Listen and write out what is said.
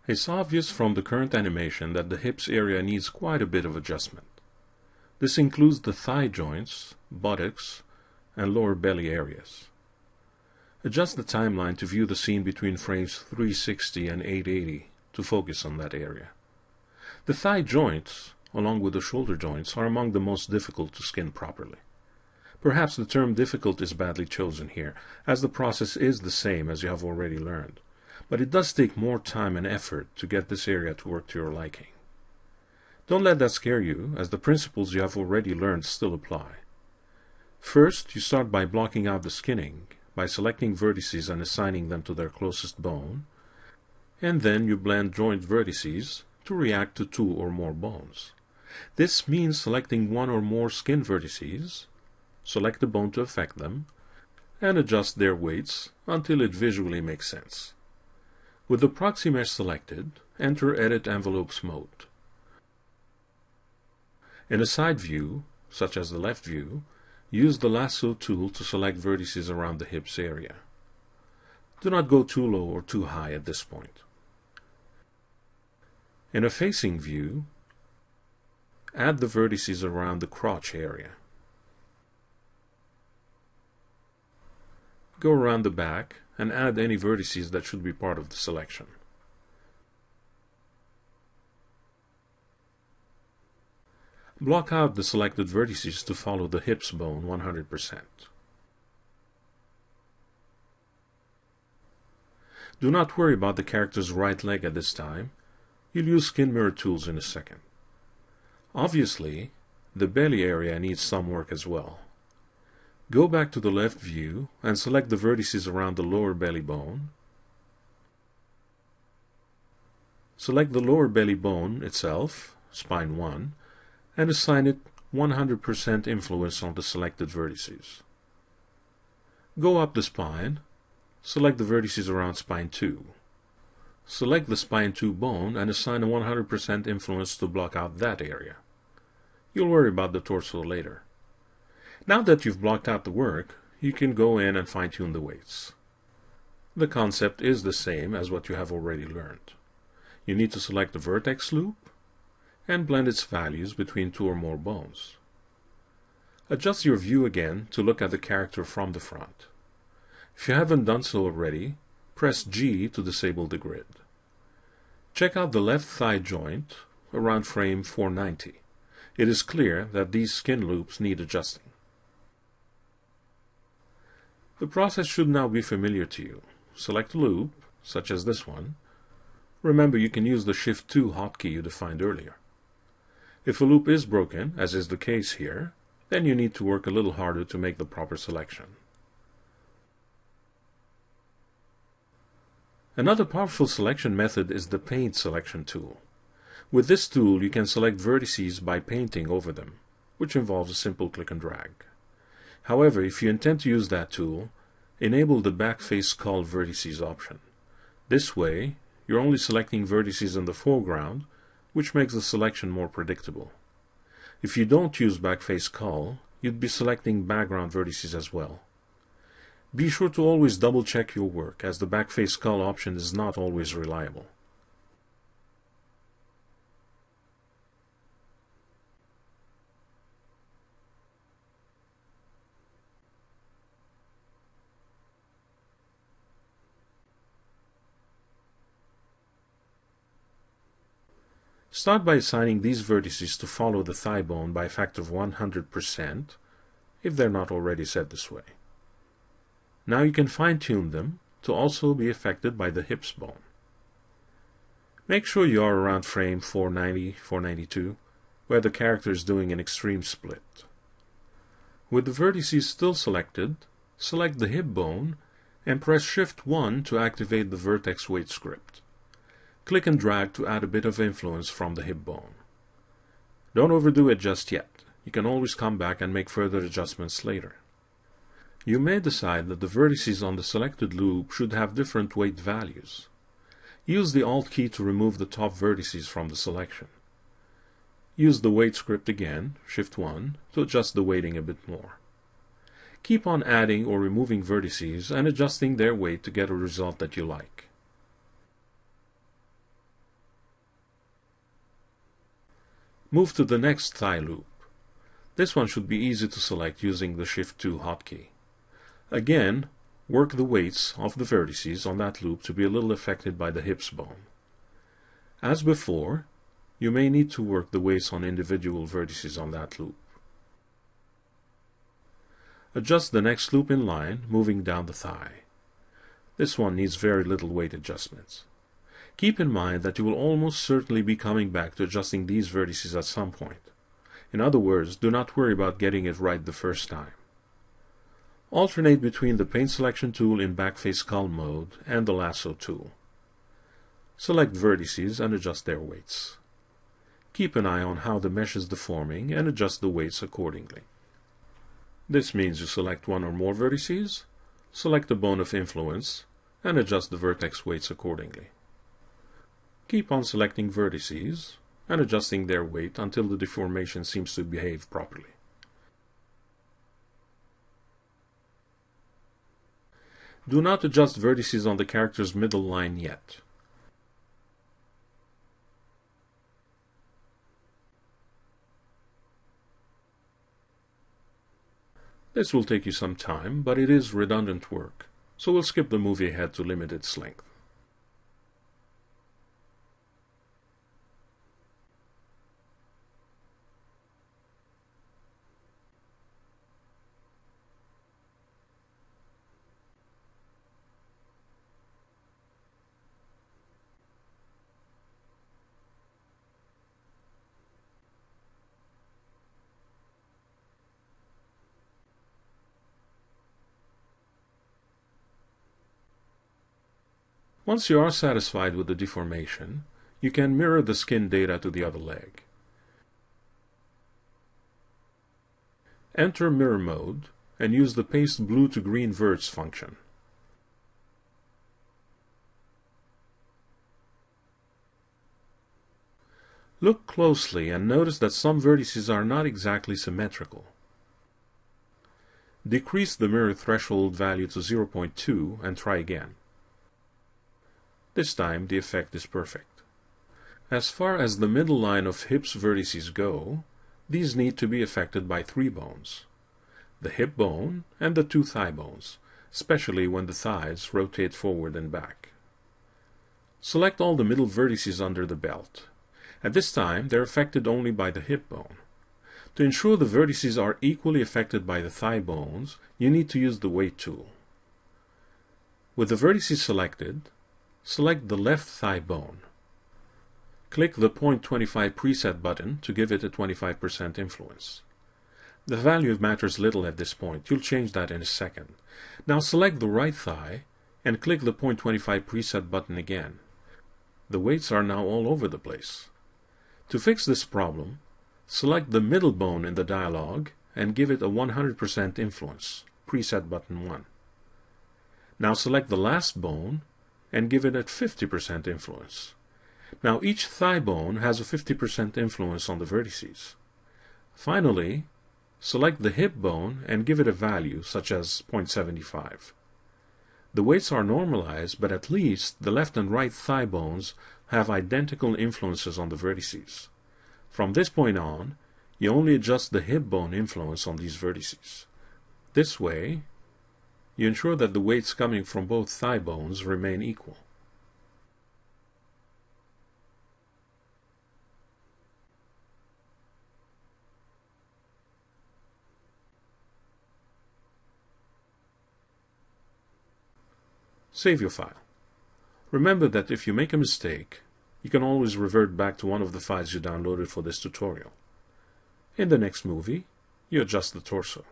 It's obvious from the current animation that the hips area needs quite a bit of adjustment. This includes the thigh joints, buttocks, and lower belly areas. Adjust the timeline to view the scene between frames 360 and 880 to focus on that area. The thigh joints, along with the shoulder joints, are among the most difficult to skin properly. Perhaps the term difficult is badly chosen here, as the process is the same as you have already learned, but it does take more time and effort to get this area to work to your liking. Don't let that scare you, as the principles you have already learned still apply. First, you start by blocking out the skinning, by selecting vertices and assigning them to their closest bone, and then you blend joint vertices to react to two or more bones. This means selecting one or more skin vertices, select the bone to affect them, and adjust their weights until it visually makes sense. With the proxy mesh selected, enter Edit Envelopes mode. In a side view, such as the left view, use the lasso tool to select vertices around the hips area. Do not go too low or too high at this point. In a facing view, add the vertices around the crotch area. Go around the back and add any vertices that should be part of the selection. Block out the selected vertices to follow the hips bone 100%. Do not worry about the character's right leg at this time. You'll use skin mirror tools in a second. Obviously, the belly area needs some work as well. Go back to the left view and select the vertices around the lower belly bone. Select the lower belly bone itself, spine 1, and assign it 100% influence on the selected vertices. Go up the spine, select the vertices around spine 2. Select the spine 2 bone and assign a 100% influence to block out that area. You'll worry about the torso later. Now that you've blocked out the work, you can go in and fine-tune the weights. The concept is the same as what you have already learned. You need to select the vertex loop and blend its values between two or more bones. Adjust your view again to look at the character from the front. If you haven't done so already, press G to disable the grid. Check out the left thigh joint around frame 490. It is clear that these skin loops need adjusting. The process should now be familiar to you. Select a loop, such as this one. Remember, you can use the Shift 2 hotkey you defined earlier. If a loop is broken, as is the case here, then you need to work a little harder to make the proper selection. Another powerful selection method is the Paint Selection tool. With this tool, you can select vertices by painting over them, which involves a simple click and drag. However, if you intend to use that tool, enable the Backface Skull Vertices option. This way, you're only selecting vertices in the foreground, which makes the selection more predictable. If you don't use Backface Skull, you'd be selecting background vertices as well. Be sure to always double-check your work, as the Backface Skull option is not always reliable. Start by assigning these vertices to follow the thigh bone by a factor of 100%, if they're not already set this way. Now you can fine-tune them to also be affected by the hips bone. Make sure you are around frame 490, 492, where the character is doing an extreme split. With the vertices still selected, select the hip bone and press Shift 1 to activate the vertex weight script. Click and drag to add a bit of influence from the hip bone. Don't overdo it just yet. You can always come back and make further adjustments later. You may decide that the vertices on the selected loop should have different weight values. Use the Alt key to remove the top vertices from the selection. Use the weight script again, Shift 1, to adjust the weighting a bit more. Keep on adding or removing vertices and adjusting their weight to get a result that you like. Move to the next thigh loop. This one should be easy to select using the Shift-2 hotkey. Again, work the weights of the vertices on that loop to be a little affected by the hips bone. As before, you may need to work the weights on individual vertices on that loop. Adjust the next loop in line, moving down the thigh. This one needs very little weight adjustments. Keep in mind that you will almost certainly be coming back to adjusting these vertices at some point. In other words, do not worry about getting it right the first time. Alternate between the Paint Selection tool in Backface Cull mode and the Lasso tool. Select vertices and adjust their weights. Keep an eye on how the mesh is deforming and adjust the weights accordingly. This means you select one or more vertices, select the bone of influence, and adjust the vertex weights accordingly. Keep on selecting vertices and adjusting their weight until the deformation seems to behave properly. Do not adjust vertices on the character's middle line yet. This will take you some time, but it is redundant work, so we'll skip the movie ahead to limit its length. Once you are satisfied with the deformation, you can mirror the skin data to the other leg. Enter Mirror Mode and use the Paste Blue to Green Verts function. Look closely and notice that some vertices are not exactly symmetrical. Decrease the mirror threshold value to 0.2 and try again. This time the effect is perfect. As far as the middle line of hips vertices go, these need to be affected by three bones: the hip bone and the two thigh bones, especially when the thighs rotate forward and back. Select all the middle vertices under the belt. At this time, they're affected only by the hip bone. To ensure the vertices are equally affected by the thigh bones, you need to use the Weight tool. With the vertices selected, select the left thigh bone. Click the 0.25 preset button to give it a 25% influence. The value matters little at this point. You'll change that in a second. Now select the right thigh and click the 0.25 preset button again. The weights are now all over the place. To fix this problem, select the middle bone in the dialog and give it a 100% influence, preset button 1. Now select the last bone and give it a 50% influence. Now each thigh bone has a 50% influence on the vertices. Finally, select the hip bone and give it a value such as 0.75. The weights are normalized, but at least the left and right thigh bones have identical influences on the vertices. From this point on, you only adjust the hip bone influence on these vertices. This way, you ensure that the weights coming from both thigh bones remain equal. Save your file. Remember that if you make a mistake, you can always revert back to one of the files you downloaded for this tutorial. In the next movie, you adjust the torso.